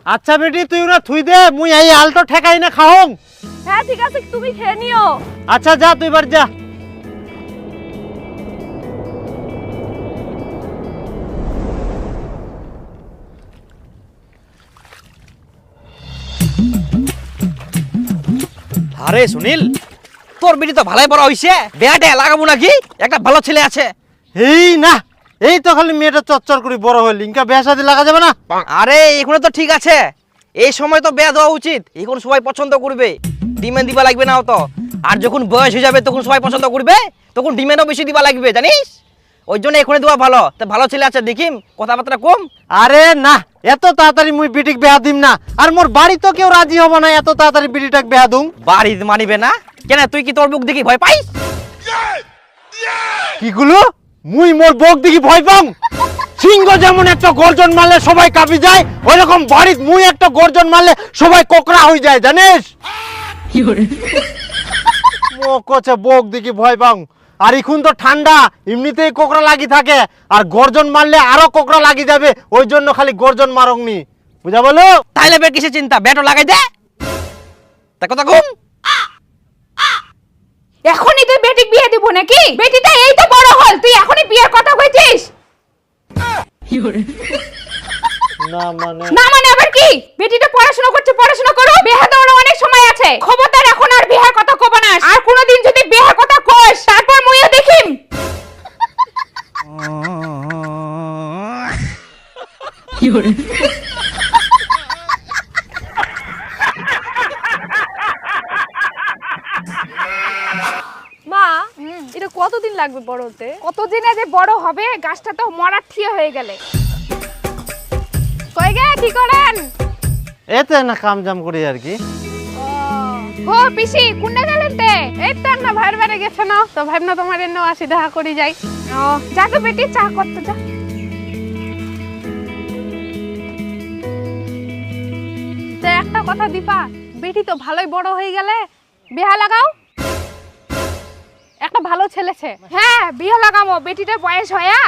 আচ্ছা বেটি তুই না থুই দে মুই এই আলটো ঠেকাই না খাওং। হ্যাঁ ঠিক আছে, তুমি খেয়ে নিও। আচ্ছা যা তুই বার যা। আরে সুনীল, তোর বিটি তো ভালোই বড় হইছে, বিয়াটা লাগাবো নাকি? একটা ভালো ছেলে আছে। এই না, এই তো খালি মেয়েটা চচ্চর করে বড় হইল, ইনকা বিয়া শাদী লাগা যাবে না? আরে এখন তো ঠিক আছে, এই সময় তো বিয়া দেওয়া উচিত, এখন সবাই পছন্দ করবে, ডিমান্ড দিবা লাগবে না তো। আর যখন বয়স হয়ে যাবে তখন সবাই পছন্দ করবে, তখন ডিমান্ডও বেশি দিবা লাগবে, জানিস? ওই জন্য এখনই দেওয়া ভালো। তো ভালো ছেলে আছে দেখিম, কথাবার্তা কম। আরে না, এত তাড়াতাড়ি মুই বিটিক বিয়া দিম না, আর মোর বাড়ি তো কেউ রাজি হবো না এত তাড়াতাড়ি বিটিটাক বিয়া দুম। বাড়ি মানিবে না কেন? তুই কি তোর মুখ দেখি ভয় পাইস? কি গুলো মুই মোর বউক দেখি ভয় পাম? সিংহ যেমন একটা গর্জন মারলে সবাই কাঁপি যায়, ওইরকম বাড়িত মুই একটা গর্জন মারলে সবাই কোকড়া হয়ে যায়, জানিস? ও কচ্ছে বউক দেখি ভয় পাম, আর এখন তো ঠান্ডা, এমনিতেই কোকড়া লাগি থাকে, আর গর্জন মারলে আরো কোকড়া লাগি যাবে, ওই জন্য খালি গর্জন মারংনি, বুঝা বলো? তাইলে বের কিসে চিন্তা, ব্যাটও লাগাই দে। তা কথা কম। এখনই তুই বেটিক বিয়ে দিব নাকি? বেটিটা এই তো বড় হল, তুই এখনই বিয়ের কথা কইছিস? না মানে না মানে আবার কি? বেটিটা পড়াশোনা করছে, পড়াশোনা করো, বিয়ে দেওয়ার অনেক সময় আছে। খবরদার এখন আর বিয়ের কথা কব না, আর কোনোদিন যদি বিয়ের কথা কইস তারপর মুইও দেখিম। মা, এটা কতদিন লাগবে বড় হতে? কতদিনে যে বড় হবে, গাছটা তো মরার ঠিয়া হয়ে গেলে। কই গে কি করেন? এতে না কাম জাম করি আর কি। ও পিসি কোনে গেলেন তে? এই তো না ভাইয়ের বাড়ি গেছে না, তো ভাবনা তোমার এন্ন আসি দেখা করি যাই। ও যা তো বেটি, চা করতে যা। তে একটা কথা দীপা, বেটি তো ভালোই বড় হয়ে গেলে, বিয়া লাগাও। একটা ভালো ছেলেছে। হ্যাঁ বিয়ে লাগামো, বেটিটার বয়স হয়া।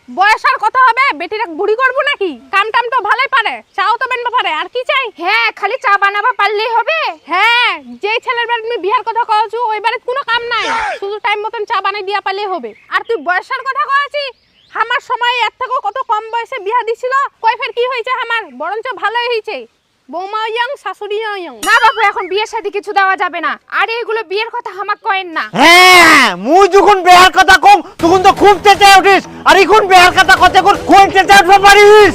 বয়স আর কত হবে? বেটিরা বুড়ি করবো নাকি? কাম টাম তো ভালোই পারে, চাও তো বানাতে পারে, আর কি চাই? হ্যাঁ খালি চা বানাবা পারলেই হবে। হ্যাঁ যেই ছেলের বাড়ি তুমি বিয়ার কথা কওছো ওই বাড়িতে কোনো কাম নাই, শুধু টাইম মতন চা বানাই দিয়া পারলেই হবে। আর তুই বয়সের কথা কওছি, আমার সময় এর থেকেও কত কম বয়সে বিয়া দিছিল, কই ফের কি হয়েছে আমার? বরঞ্চ ভালোই হয়েছে, বৌমা ইয়াং শাশুড়ি ইয়াং। না বাবু এখন বিয়ের সাথে কিছু দেওয়া যাবে না, আর এগুলো বিয়ের কথা আমাক কয়েন না। হ্যাঁ মুই যখন বিয়ার কথা কম তখন তো খুব চেঁচাই উঠিস, আর এখন বিয়ার কথা কত কোন চেঁচাই উঠতে পারিস?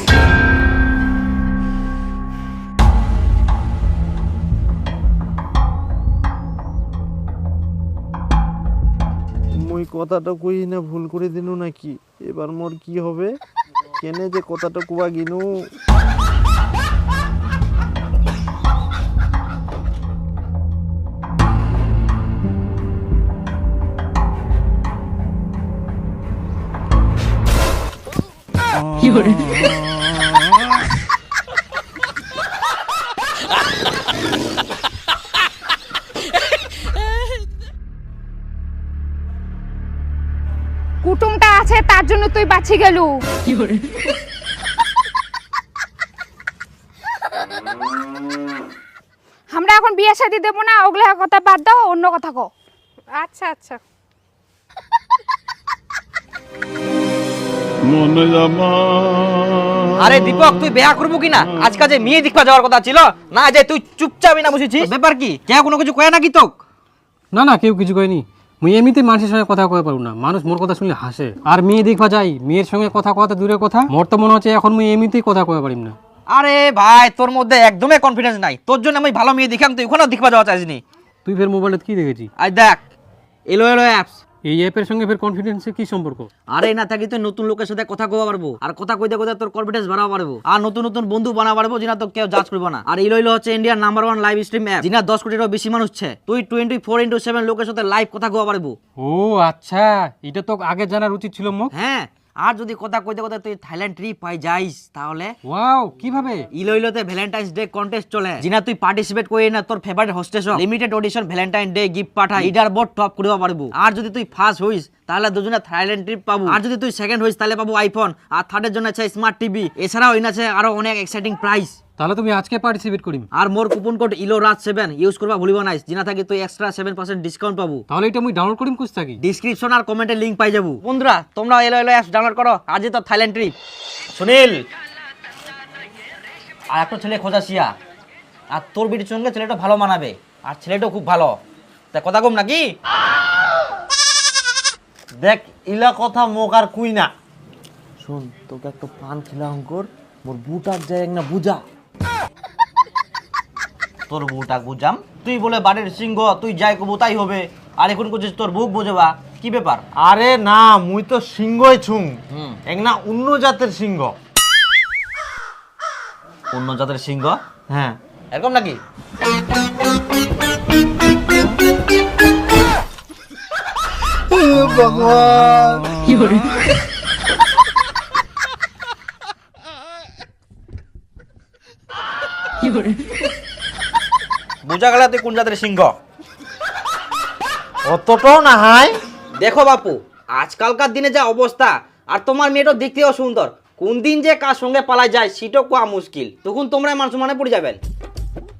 মুই কথাটা কই না ভুল করে দিনু নাকি? এবার মোর কি হবে? কেনে যে কথাটা কুয়া গিনু? কুটুমটা আছে তার জন্য তুই বাঁচি গেলু। আমরা এখন বিয়ে শাদী দেবো না, ওগুলা কথা বাদ দাও, অন্য কথা কও। আচ্ছা আচ্ছা। আরে দীপক, তুই বিয়া করবো কিনা? আজকাল যে মেয়ে দেখবা যাওয়ার কথা ছিল না, যে তুই চুপচাপ না বুঝেছিস ব্যাপার কি? কেউ কোনো কিছু কয় নাকি তোক? না না, কেউ কিছু কয়নি। মুই এমনিতে মানুষের সঙ্গে কথা কয়ে পারবো না, মানুষ মোর কথা শুনলে হাসে। আর মেয়ে দেখবা যাই, মেয়ের সঙ্গে কথা কথা দূরের কথা, মোর তো মনে হচ্ছে এখন মুই এমনিতেই কথা কয়ে পারিম না। আরে ভাই, তোর মধ্যে একদমই কনফিডেন্স নাই, তোর জন্য আমি ভালো মেয়ে দেখাম, তুই ওখানেও দেখবা যাওয়া চাইছিনি। তুই ফের মোবাইলে কি দেখেছি? আই দেখ, এলো এলো অ্যাপস। এই অ্যাপের সঙ্গে ফের কনফিডেন্সের কি সম্পর্ক? আরে না থাকি তুই নতুন লোকের সাথে কথা কওয়া পারবো, আর কথা কইতে কইতে তোর কনফিডেন্স বাড়াতে পারবো, আর নতুন নতুন বন্ধু বানা পারবো, যেটা তো কেউ জাজ করবে না। আর এলো হচ্ছে ইন্ডিয়ার নাম্বার 1 লাইভ স্ট্রিম অ্যাপ, যেটা 10 কোটিরও বেশি মানুষ আছে। তুই 24/7 লোকের সাথে লাইভ কথা কওয়া পারবো। ও আচ্ছা, এটা তো আগে জানার উচিত ছিল মোক। হ্যাঁ, আর যদি কথা কইতে কইতে তুই থাইল্যান্ড ট্রিপ পাই যাইস তাহলে ওয়াও, কিভাবে? ইলোইলোতে ভ্যালেন্টাইন্স ডে কন্টেস্ট চলে, জিনা তুই পার্টিসিপেট করি না, তোর favourite hostess limited audition Valentine day gift পাঠাই, লিডার বোর্ড টপ করবা পারবো। আর যদি তুই ফার্স্ট হইস তাহলে দুজনে থাইল্যান্ড ট্রিপ পাবো। আর যদি তুই সেকেন্ড হইস তাহলে পাবো আইফোন, আর থার্ডের জন্য আছে স্মার্ট টিভি। এছাড়াও আছে আরো অনেক এক্সাইটিং প্রাইস। তাহলে তুমি আজকে পার্টিসিপেট করিম। আর মোর কুপন কোড ILORAJ7 ইউজ করবা ভুলিবা না, জিনা থাকি তুই এক্সট্রা 7% ডিসকাউন্ট পাবো। তাহলে এটা মুই ডাউনলোড করিম কুছ থাকি। ডিসক্রিপশন আর কমেন্টে লিংক পাই যাবো। বন্ধুরা তোমরা এলো অ্যাপস ডাউনলোড করো, আজই তো থাইল্যান্ড ট্রিপ। সুনীল আর একটা ছেলে খোঁজাছিয়া, আর তোর বিটির সঙ্গে ছেলেটা ভালো মানাবে, আর ছেলেটাও খুব ভালো। তা কথা কম নাকি? দেখ ইলা কথা মোক আর কুই না। শোন তোকে একটা পান খিলাম কর, মোর বুটার যায় না বুঝা। তোর বউটা বুঝাম, তুই বলে বাড়ির সিংহ, তুই যাই কবু তাই হবে। আর এখন করছিস তোর বুক বোঝবা, কি ব্যাপার? আরে না মুই তো সিংহই ছুং, এক না অন্য জাতের সিংহ। অন্য জাতের সিংহ? হ্যাঁ এরকম নাকি? বুঝা গেল তুই কোন জাতের সিংহ। অতটাও না হাই। দেখো বাপু, আজকালকার দিনে যা অবস্থা, আর তোমার মেয়েটা দেখতেও সুন্দর, কোন দিন যে কার সঙ্গে পালা যায় সেটাও কোয়া মুশকিল। তখন তোমরা মানুষ মানে পড়ে যাবেন।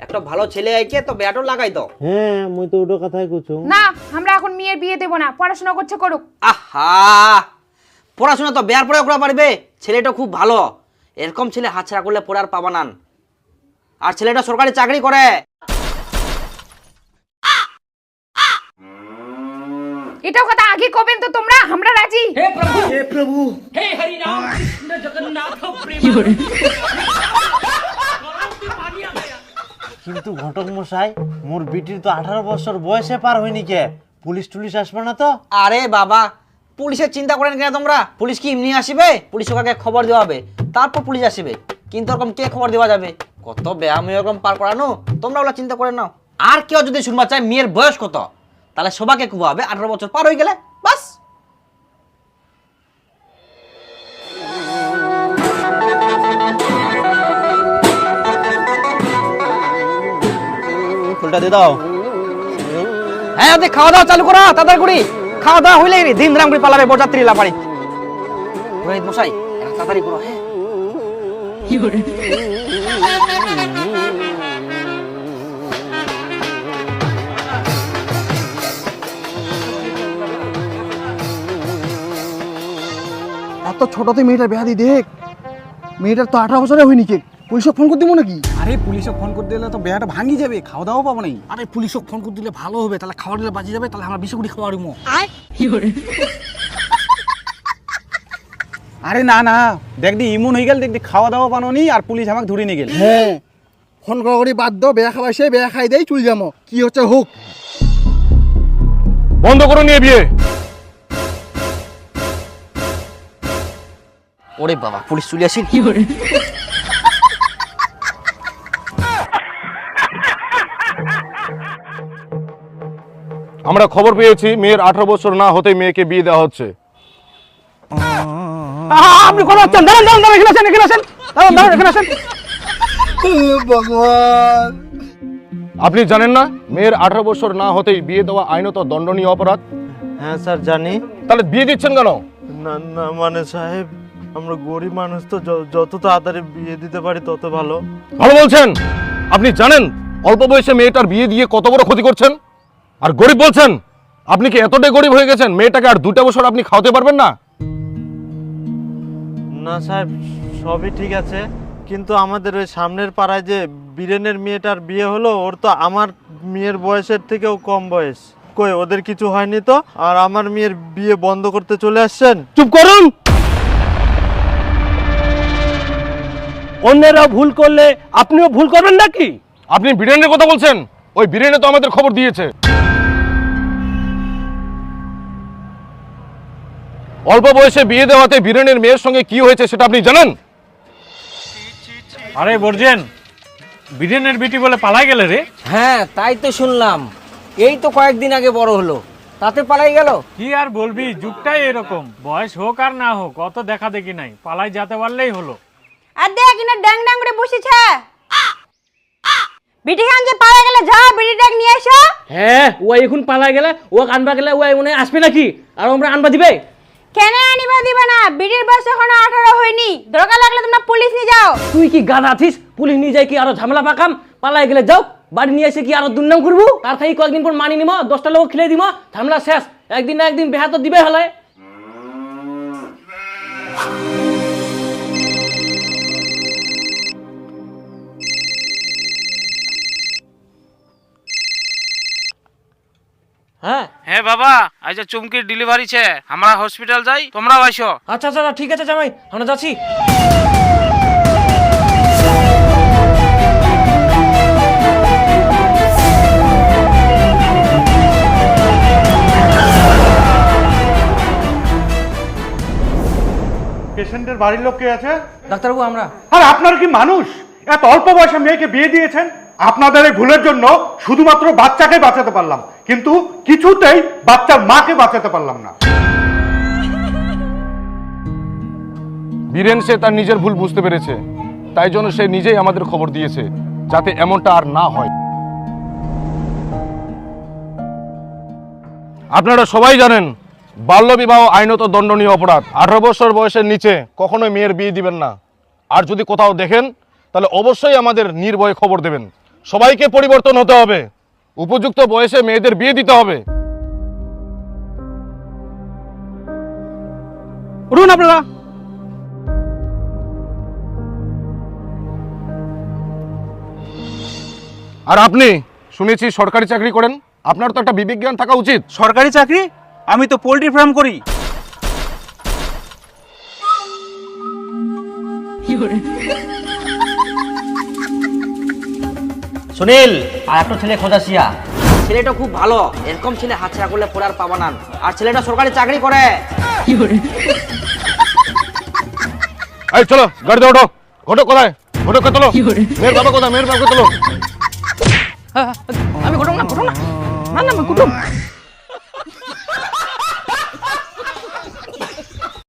একটা ভালো ছেলে আইকে তো ব্যাটও লাগাই দাও। হ্যাঁ মুই তো ওটা কথাই কইছুম। না আমরা এখন মেয়ের বিয়ে দেব না, পড়াশোনা করছে করুক। আহা, পড়াশোনা তো বেয়ার পরে করা পারবে। ছেলেটা খুব ভালো, এরকম ছেলে হাতছাড়া করলে পড়ার পাবা না। আর ছেলেটা সরকারি চাকরি করে। এটাও কথা আগে কবেন তো তোমরা, আমরা রাজি। কিন্তু ঘটক মশাই মোর বিটির তো 18 বছর বয়সে পার হয়নি কে, পুলিশ টুলিশ আসবে না তো? আরে বাবা, পুলিশের চিন্তা করেন কিনা তোমরা? পুলিশ কি এমনি আসবে? পুলিশ ওকে খবর দেওয়া হবে, তারপর পুলিশ আসবে। কিন্তু ওরকম কে খবর দেওয়া যাবে? কত ব্যায়াম এরকম পার করানো, তোমরা ওগুলো চিন্তা করে নাও। আর কেউ যদি শুনবা চায় মেয়ের বয়স কত, তাহলে সবাইকে কুবাবে 18 বছর পার হয়ে গেলে বাস। ফুলটা দিয়ে দাও। হ্যাঁ ওদের খাওয়া দাওয়া চালু করো তাড়াতাড়ি করি। খাওয়া দাওয়া হইলে দিন রাম করে পালাবে বরযাত্রী লাপাড়ি। রোহিত মশাই তাড়াতাড়ি করো। হ্যাঁ এত ছোটতে মেয়েটার বেহাদি দেখ, মেয়েটার তো 18 বছরে হয়নি কে, পুলিশক ফোন করে দিব নাকি? আরে পুলিশক ফোন করে দিলে তো বেহাটা ভাঙি যাবে, খাওয়া দাওয়া পাবো নাই। আরে পুলিশক ফোন করে দিলে ভালো হবে, তাহলে খাওয়া দিলে বাঁচি যাবে, তাহলে আমরা 20 কোটি খাওয়া দিমো। আরে না না, দেখদি ইমন হয়ে গেল, দেখদি খাওয়া দাওয়া পানো নি, আর পুলিশ আমাকে ধরে নিয়ে গেল। হ্যাঁ ফোন করি বাদ দাও, বেয়া খাওয়াইছে বেয়া খাই দেই চুল যাবো, কি হচ্ছে হোক। বন্ধ করো নিয়ে বিয়ে। ওরে বাবা, পুলিশ চলে আসি। আমরা খবর পেয়েছি মেয়ের 18 বছর না হতে মেয়েকে বিয়ে দেওয়া হচ্ছে। আপনি কোন হচ্ছেন? দাঁড়ান দাঁড়ান দাঁড়ান, এখানে আসেন, এখানে আসেন, দাঁড়ান দাঁড়ান, এখানে আসেন। ভগবান, আপনি জানেন না মেয়ের 18 বছর না হতেই বিয়ে দেওয়া আইনত দণ্ডনীয় অপরাধ? হ্যাঁ স্যার জানি। তাহলে বিয়ে দিচ্ছেন কেন? না না মানে সাহেব, আমরা গরিব মানুষ তো, যত তাড়াতাড়ি বিয়ে দিতে পারি তত ভালো। ভালো বলছেন? আপনি জানেন অল্প বয়সে মেয়েটার বিয়ে দিয়ে কত বড় ক্ষতি করছেন? আর গরিব বলছেন? আপনি কি এতটাই গরিব হয়ে গেছেন মেয়েটাকে আর 2টা বছর আপনি খাওয়াতে পারবেন না? না সাহেব সবই ঠিক আছে, কিন্তু আমাদের ওই সামনের পাড়ায় যে বীরেনের মেয়েটার বিয়ে হলো, ওর তো আমার মেয়ের বয়সের থেকেও কম বয়স। কই ওদের কিছু হয়নি তো, আর আমার মেয়ের বিয়ে বন্ধ করতে চলে আসছেন? চুপ করুন। অন্যেরা ভুল করলে আপনিও ভুল করবেন নাকি? আপনি বীরেনের কথা বলছেন? ওই বীরেনে তো আমাদের খবর দিয়েছে। অল্প বয়সে বিয়ে দেওয়াতে বীরেনের মেয়ের সঙ্গে কি হয়েছে সেটা আপনি জানেন? আরে বর্জেন, বীরেনের বিটি বলে পালাই গেলে রে। হ্যাঁ তাই তো শুনলাম, এই তো কয়েকদিন আগে বড় হলো, তাতে পালাই গেল। কি আর বলবি, যুগটাই এরকম, বয়স হোক আর না হোক অত দেখা দেখি নাই, পালাই যেতে পারলেই হলো। আর দেখ ইনা ড্যাং ড্যাং করে বসেছে। বিটি খান যে পাওয়া গেলে যাও বিটিটা নিয়ে এসো। হ্যাঁ ও এখন পালা গেলে ও আনবা গেলে ও মনে হয় আসবে নাকি আর আমরা আনবা দিবে? কেন আনিবা দিবে না? বিটির বয়স এখনো 18 হয়নি, দরকার লাগলে তোমরা পুলিশ নিয়ে যাও। তুই কি গাধা আছিস? পুলিশ নিয়ে যায় কি আরো ঝামেলা পাকাম? পালাই গেলে যাও, বাড়ি নিয়ে এসে কি আরো দুর্নাম করবো? তার থেকে কয়েকদিন পর মানি নিব, 10টা লোক খেলে দিব, ঝামেলা শেষ। একদিন না একদিন বেহা তো দিবে হলে। হ্যাঁ হ্যাঁ বাবা, আজ চুমকির ডেলিভারি ছে, আমরা হসপিটাল যাই, তোমরাও আইসো। আচ্ছা আচ্ছা ঠিক আছে জামাই, আমরা যাচ্ছি। পেশেন্টের বাড়ির লোক কে আছে? ডাক্তারবাবু আমরা। আর আপনার কি মানুষ? এত অল্প বয়সে মেয়েকে বিয়ে দিয়েছেন। আপনাদের এই ভুলের জন্য শুধুমাত্র বাচ্চাকে বাঁচাতে পারলাম, কিন্তু কিছুতেই বাচ্চার মাকে বাঁচাতে পারলাম না। বীরেন সে তার নিজের ভুল বুঝতে পেরেছে, তাই জন্য সে নিজেই আমাদের খবর দিয়েছে যাতে এমনটা আর না হয়। আপনারা সবাই জানেন বাল্যবিবাহ আইনত দণ্ডনীয় অপরাধ। 18 বছর বয়সের নিচে কখনোই মেয়ের বিয়ে দিবেন না। আর যদি কোথাও দেখেন তাহলে অবশ্যই আমাদের নির্ভয়ে খবর দেবেন। সবাইকে পরিবর্তন হতে হবে, উপযুক্ত বয়সে মেয়েদের বিয়ে দিতে হবে। উঠুন আপনারা। আর আপনি শুনেছি সরকারি চাকরি করেন, আপনার তো একটা বিবেক জ্ঞান থাকা উচিত। সরকারি চাকরি? আমি তো পোল্ট্রি ফার্ম করি। সুনীল, আর একটা ছেলে খোঁজাছিয়া। ছেলেটা খুব ভালো, এরকম ছেলে হাতছাড়া করলে পরে আর পাবা না। আর ছেলেটা সরকারি চাকরি করে। এই চলো গাড়িতে ওঠো। ঘটক কোথায়? ঘটককে তোলো। মেয়ের বাবা কোথায়? মেয়ের বাবাকে তোলো। আমি ঘটক না, ঘটক না, না না, আমি কুটুম।